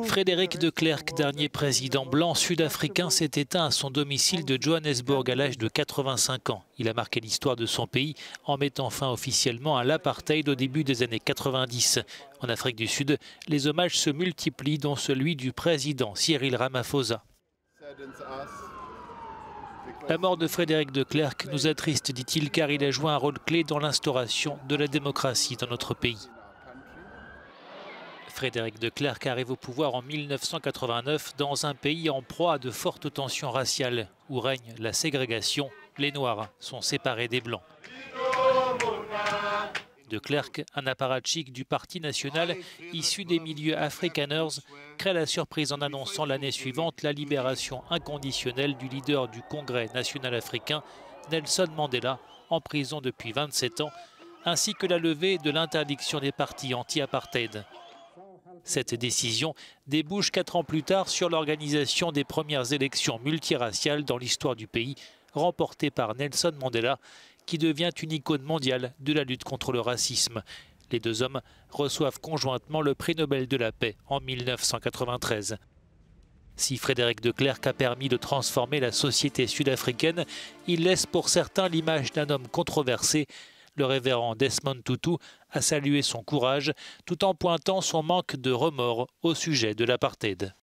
Frédéric de Klerk, dernier président blanc sud-africain, s'est éteint à son domicile de Johannesburg à l'âge de 85 ans. Il a marqué l'histoire de son pays en mettant fin officiellement à l'apartheid au début des années 90. En Afrique du Sud, les hommages se multiplient, dont celui du président Cyril Ramaphosa. La mort de Frédéric de Klerk nous attriste, dit-il, car il a joué un rôle clé dans l'instauration de la démocratie dans notre pays. Frédéric de Klerk arrive au pouvoir en 1989 dans un pays en proie à de fortes tensions raciales où règne la ségrégation. Les Noirs sont séparés des Blancs. De Klerk, un apparatchik du Parti national issu des milieux afrikaners, crée la surprise en annonçant l'année suivante la libération inconditionnelle du leader du Congrès national africain, Nelson Mandela, en prison depuis 27 ans, ainsi que la levée de l'interdiction des partis anti-apartheid. Cette décision débouche 4 ans plus tard sur l'organisation des premières élections multiraciales dans l'histoire du pays, remportées par Nelson Mandela, qui devient une icône mondiale de la lutte contre le racisme. Les deux hommes reçoivent conjointement le prix Nobel de la paix en 1993. Si Frédéric de Klerk a permis de transformer la société sud-africaine, il laisse pour certains l'image d'un homme controversé. Le révérend Desmond Tutu a salué son courage tout en pointant son manque de remords au sujet de l'apartheid.